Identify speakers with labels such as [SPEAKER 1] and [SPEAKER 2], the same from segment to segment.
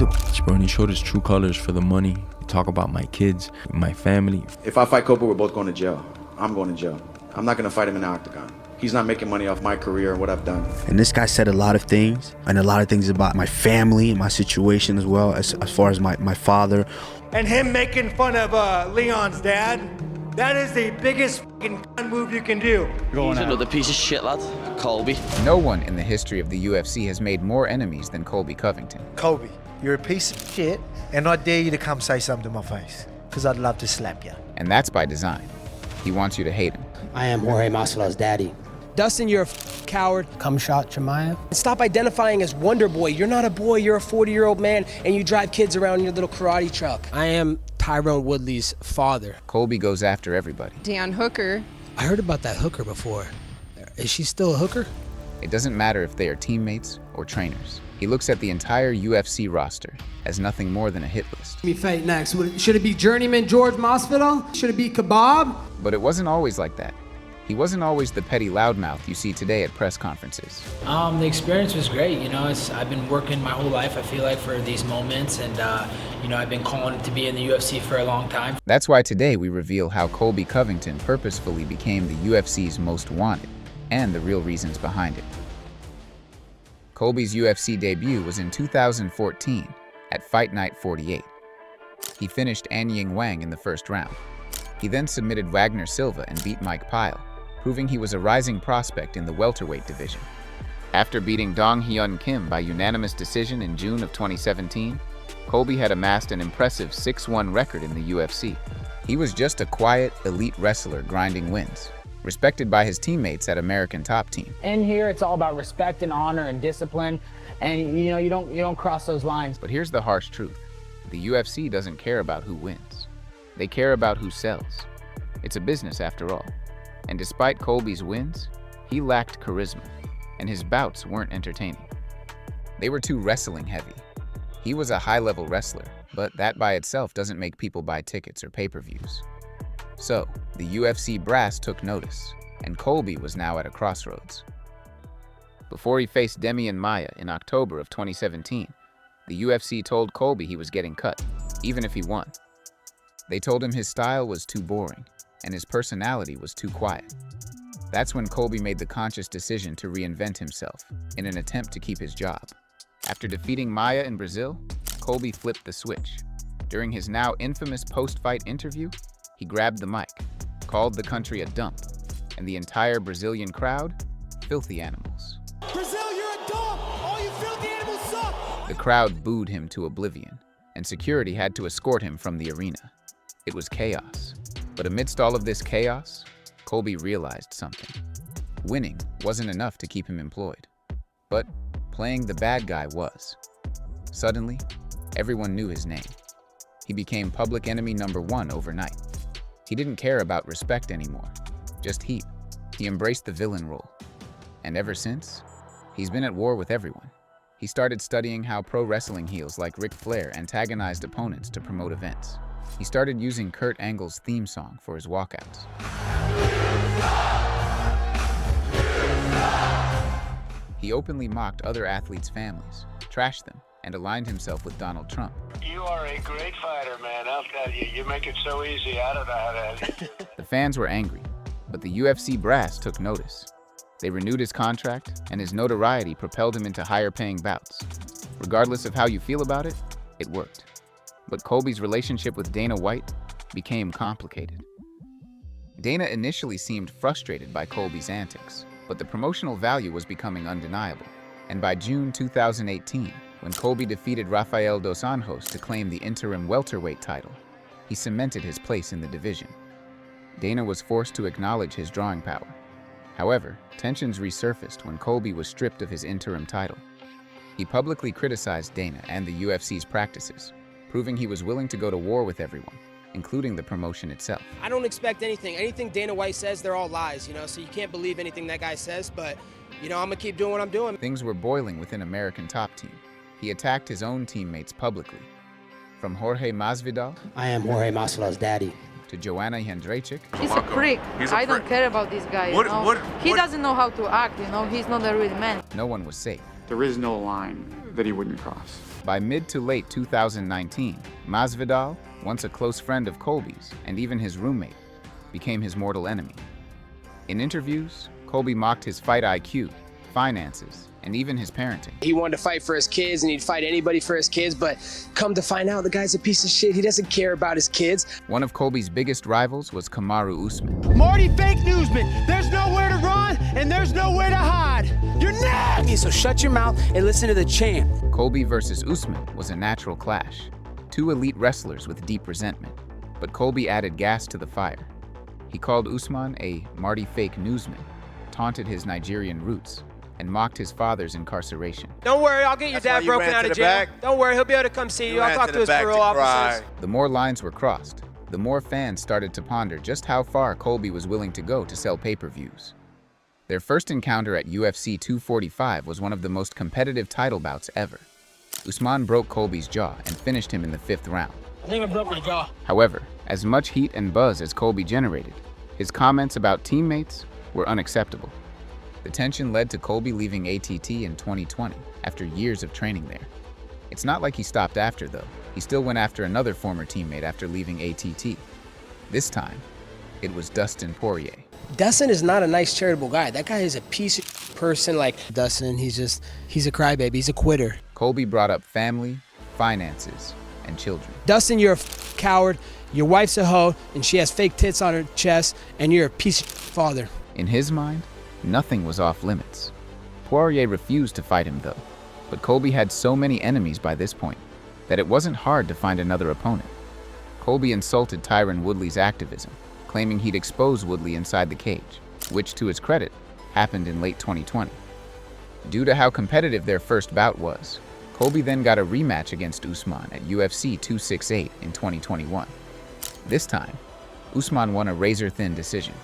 [SPEAKER 1] a bitch, bro, and he showed his true colors for the money. He talk about my kids, my family.
[SPEAKER 2] If I fight Colby, we're both going to jail. I'm going to jail. I'm not going to fight him in the octagon. He's not making money off my career and what I've done.
[SPEAKER 3] And this guy said a lot of things, and a lot of things about my family and my situation as well, as far as my father.
[SPEAKER 4] And him making fun of Leon's dad, that is the biggest fucking move you can do.
[SPEAKER 5] He's another piece of shit, lad. Colby.
[SPEAKER 6] No one in the history of the UFC has made more enemies than Colby Covington.
[SPEAKER 7] Colby, you're a piece of shit, and I dare you to come say something to my face, because I'd love to slap you.
[SPEAKER 6] And that's by design. He wants you to hate him.
[SPEAKER 8] I am Jorge Masvidal's daddy.
[SPEAKER 9] Dustin, you're a coward.
[SPEAKER 8] Come shot Jemiah.
[SPEAKER 9] Stop identifying as Wonder Boy. You're not a boy, you're a 40-year-old man, and you drive kids around in your little karate truck. I am Tyron Woodley's father.
[SPEAKER 6] Colby goes after everybody.
[SPEAKER 10] Dan Hooker.
[SPEAKER 9] I heard about that hooker before. Is she still a hooker?
[SPEAKER 6] It doesn't matter if they are teammates or trainers. He looks at the entire UFC roster as nothing more than a hit list.
[SPEAKER 11] Me fight next. Should it be journeyman Jorge Masvidal? Should it be Kebab?
[SPEAKER 6] But it wasn't always like that. He wasn't always the petty loudmouth you see today at press conferences.
[SPEAKER 12] The experience was great. I've been working my whole life, I feel like, for these moments, and I've been calling to be in the UFC for a long time.
[SPEAKER 6] That's why today we reveal how Colby Covington purposefully became the UFC's most wanted, and the real reasons behind it. Colby's UFC debut was in 2014 at Fight Night 48. He finished Anying Wang in the first round. He then submitted Wagner Silva and beat Mike Pyle, proving he was a rising prospect in the welterweight division. After beating Dong Hyun Kim by unanimous decision in June of 2017, Colby had amassed an impressive 6-1 record in the UFC. He was just a quiet, elite wrestler grinding wins, respected by his teammates at American Top Team.
[SPEAKER 13] In here, it's all about respect and honor and discipline, and you don't cross those lines.
[SPEAKER 6] But here's the harsh truth. The UFC doesn't care about who wins. They care about who sells. It's a business after all. And despite Colby's wins, he lacked charisma, and his bouts weren't entertaining. They were too wrestling heavy. He was a high-level wrestler, but that by itself doesn't make people buy tickets or pay-per-views. So, the UFC brass took notice, and Colby was now at a crossroads. Before he faced Demian Maia in October of 2017, the UFC told Colby he was getting cut, even if he won. They told him his style was too boring, and his personality was too quiet. That's when Colby made the conscious decision to reinvent himself in an attempt to keep his job. After defeating Maia in Brazil, Colby flipped the switch. During his now infamous post-fight interview, he grabbed the mic, called the country a dump, and the entire Brazilian crowd, filthy animals.
[SPEAKER 4] Brazil, you're a dump! All you filthy animals suck!
[SPEAKER 6] The crowd booed him to oblivion, and security had to escort him from the arena. It was chaos. But amidst all of this chaos, Colby realized something. Winning wasn't enough to keep him employed, but playing the bad guy was. Suddenly, everyone knew his name. He became public enemy #1 overnight. He didn't care about respect anymore, just heat. He embraced the villain role. And ever since, he's been at war with everyone. He started studying how pro wrestling heels like Ric Flair antagonized opponents to promote events. He started using Kurt Angle's theme song for his walkouts. He openly mocked other athletes' families, trashed them, and aligned himself with Donald Trump.
[SPEAKER 14] You are a great fighter, man. I'll tell you. You make it so easy. I don't know how to...
[SPEAKER 6] The fans were angry, but the UFC brass took notice. They renewed his contract, and his notoriety propelled him into higher-paying bouts. Regardless of how you feel about it, it worked. But Colby's relationship with Dana White became complicated. Dana initially seemed frustrated by Colby's antics, but the promotional value was becoming undeniable. And by June 2018, when Colby defeated Rafael dos Anjos to claim the interim welterweight title, he cemented his place in the division. Dana was forced to acknowledge his drawing power. However, tensions resurfaced when Colby was stripped of his interim title. He publicly criticized Dana and the UFC's practices, proving he was willing to go to war with everyone, including the promotion itself.
[SPEAKER 9] I don't expect anything. Anything Dana White says, they're all lies, so you can't believe anything that guy says, but, I'm gonna keep doing what I'm doing.
[SPEAKER 6] Things were boiling within American Top Team. He attacked his own teammates publicly. From Jorge Masvidal,
[SPEAKER 8] I am Jorge Masvidal's daddy,
[SPEAKER 6] to Joanna Jędrzejczyk.
[SPEAKER 10] He's a prick. I don't care about this guy, He doesn't know how to act, he's not a real man.
[SPEAKER 6] No one was safe.
[SPEAKER 15] There is no line that he wouldn't cross.
[SPEAKER 6] By mid to late 2019, Masvidal, once a close friend of Colby's and even his roommate, became his mortal enemy. In interviews, Colby mocked his fight IQ, finances, and even his parenting.
[SPEAKER 9] He wanted to fight for his kids and he'd fight anybody for his kids, but come to find out the guy's a piece of shit. He doesn't care about his kids.
[SPEAKER 6] One of Colby's biggest rivals was Kamaru Usman.
[SPEAKER 11] Marty fake newsman, there's nowhere to run and there's nowhere to hide. You're next!
[SPEAKER 9] So shut your mouth and listen to the champ.
[SPEAKER 6] Colby versus Usman was a natural clash. Two elite wrestlers with deep resentment, but Colby added gas to the fire. He called Usman a Marty fake newsman, taunted his Nigerian roots, and mocked his father's incarceration.
[SPEAKER 9] Don't worry, I'll get your dad broken out of jail. Don't worry, he'll be able to come see you. I'll talk to his parole officers.
[SPEAKER 6] The more lines were crossed, the more fans started to ponder just how far Colby was willing to go to sell pay-per-views. Their first encounter at UFC 245 was one of the most competitive title bouts ever. Usman broke Colby's jaw and finished him in the 5th round.
[SPEAKER 12] I think I broke my jaw.
[SPEAKER 6] However, as much heat and buzz as Colby generated, his comments about teammates were unacceptable. The tension led to Colby leaving ATT in 2020 after years of training there. It's not like he stopped after, though. He still went after another former teammate after leaving ATT. This time, it was Dustin Poirier.
[SPEAKER 9] Dustin is not a nice, charitable guy. That guy is a piece of person. Like Dustin, he's a crybaby. He's a quitter.
[SPEAKER 6] Colby brought up family, finances, and children.
[SPEAKER 9] Dustin, you're a coward. Your wife's a hoe, and she has fake tits on her chest, and you're a piece of father.
[SPEAKER 6] In his mind, nothing was off limits. Poirier refused to fight him, though, but Colby had so many enemies by this point that it wasn't hard to find another opponent. Colby insulted Tyron Woodley's activism, claiming he'd expose Woodley inside the cage, which, to his credit, happened in late 2020. Due to how competitive their first bout was, Colby then got a rematch against Usman at UFC 268 in 2021. This time, Usman won a razor-thin decision.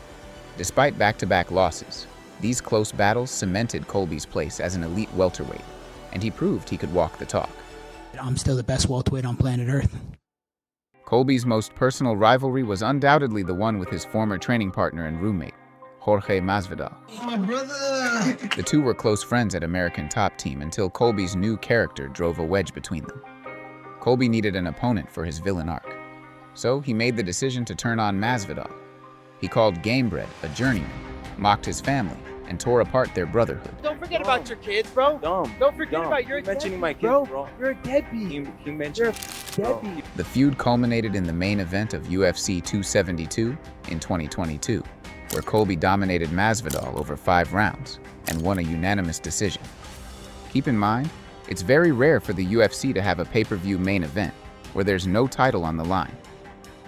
[SPEAKER 6] Despite back-to-back losses, these close battles cemented Colby's place as an elite welterweight, and he proved he could walk the talk.
[SPEAKER 12] I'm still the best welterweight on planet Earth.
[SPEAKER 6] Colby's most personal rivalry was undoubtedly the one with his former training partner and roommate, Jorge Masvidal.
[SPEAKER 11] My brother!
[SPEAKER 6] The two were close friends at American Top Team until Colby's new character drove a wedge between them. Colby needed an opponent for his villain arc, so he made the decision to turn on Masvidal. He called Gamebred a journeyman, mocked his family, and tore apart their brotherhood.
[SPEAKER 9] Don't forget about your kids, bro. Don't forget about your mentioning my kids, bro. You're a deadbeat. You mentioned deadbeat.
[SPEAKER 6] The feud culminated in the main event of UFC 272 in 2022, where Colby dominated Masvidal over 5 rounds and won a unanimous decision. Keep in mind, it's very rare for the UFC to have a pay-per-view main event where there's no title on the line.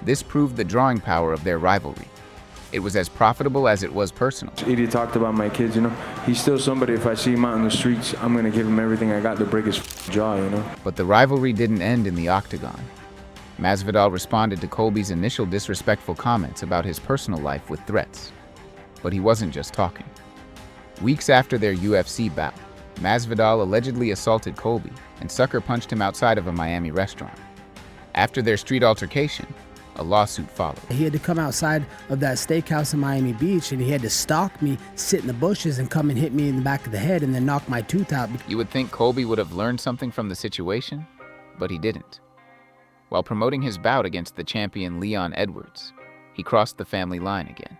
[SPEAKER 6] This proved the drawing power of their rivalry. It was as profitable as it was personal.
[SPEAKER 15] Idiot talked about my kids, He's still somebody, if I see him out in the streets, I'm going to give him everything I got to break his jaw,
[SPEAKER 6] But the rivalry didn't end in the octagon. Masvidal responded to Colby's initial disrespectful comments about his personal life with threats. But he wasn't just talking. Weeks after their UFC bout, Masvidal allegedly assaulted Colby and sucker punched him outside of a Miami restaurant. After their street altercation, a lawsuit followed.
[SPEAKER 11] He had to come outside of that steakhouse in Miami Beach and he had to stalk me, sit in the bushes and come and hit me in the back of the head and then knock my tooth out.
[SPEAKER 6] You would think Colby would have learned something from the situation, but he didn't. While promoting his bout against the champion Leon Edwards, he crossed the family line again.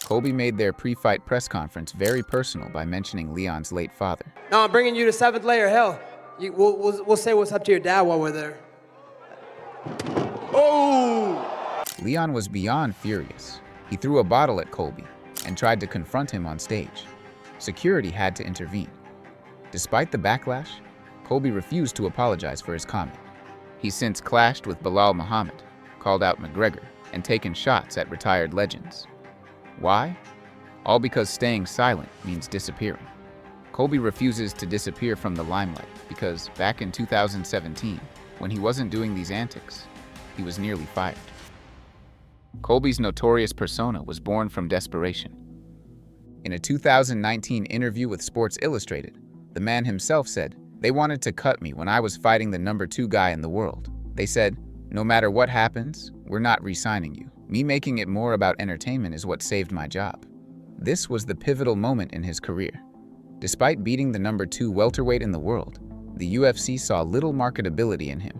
[SPEAKER 6] Colby made their pre-fight press conference very personal by mentioning Leon's late father.
[SPEAKER 9] No, I'm bringing you to 7th layer hell. We'll say what's up to your dad while we're there. Oh!
[SPEAKER 6] Leon was beyond furious. He threw a bottle at Colby and tried to confront him on stage. Security had to intervene. Despite the backlash, Colby refused to apologize for his comment. He's since clashed with Bilal Muhammad, called out McGregor, and taken shots at retired legends. Why? All because staying silent means disappearing. Colby refuses to disappear from the limelight because back in 2017, when he wasn't doing these antics, he was nearly fired. Colby's notorious persona was born from desperation. In a 2019 interview with Sports Illustrated, the man himself said, "They wanted to cut me when I was fighting the #2 guy in the world. They said, no matter what happens, we're not re-signing you. Me making it more about entertainment is what saved my job." This was the pivotal moment in his career. Despite beating the #2 welterweight in the world, the UFC saw little marketability in him.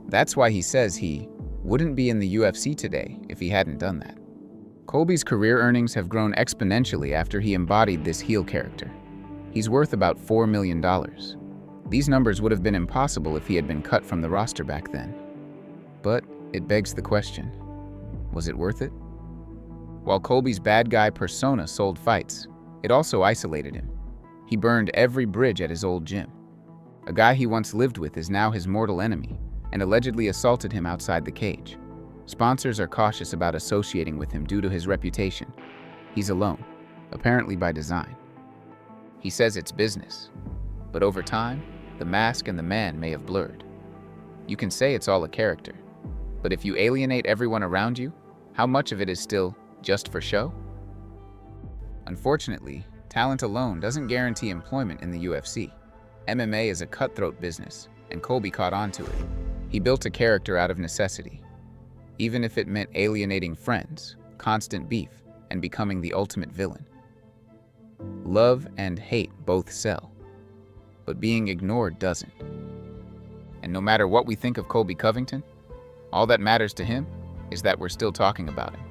[SPEAKER 6] That's why he says he wouldn't be in the UFC today if he hadn't done that. Colby's career earnings have grown exponentially after he embodied this heel character. He's worth about $4 million. These numbers would have been impossible if he had been cut from the roster back then. But it begs the question, was it worth it? While Colby's bad guy persona sold fights, it also isolated him. He burned every bridge at his old gym. A guy he once lived with is now his mortal enemy and allegedly assaulted him outside the cage. Sponsors are cautious about associating with him due to his reputation. He's alone, apparently by design. He says it's business, but over time, the mask and the man may have blurred. You can say it's all a character, but if you alienate everyone around you, how much of it is still just for show? Unfortunately, talent alone doesn't guarantee employment in the UFC. MMA is a cutthroat business, and Colby caught on to it. He built a character out of necessity, even if it meant alienating friends, constant beef, and becoming the ultimate villain. Love and hate both sell, but being ignored doesn't. And no matter what we think of Colby Covington, all that matters to him is that we're still talking about him.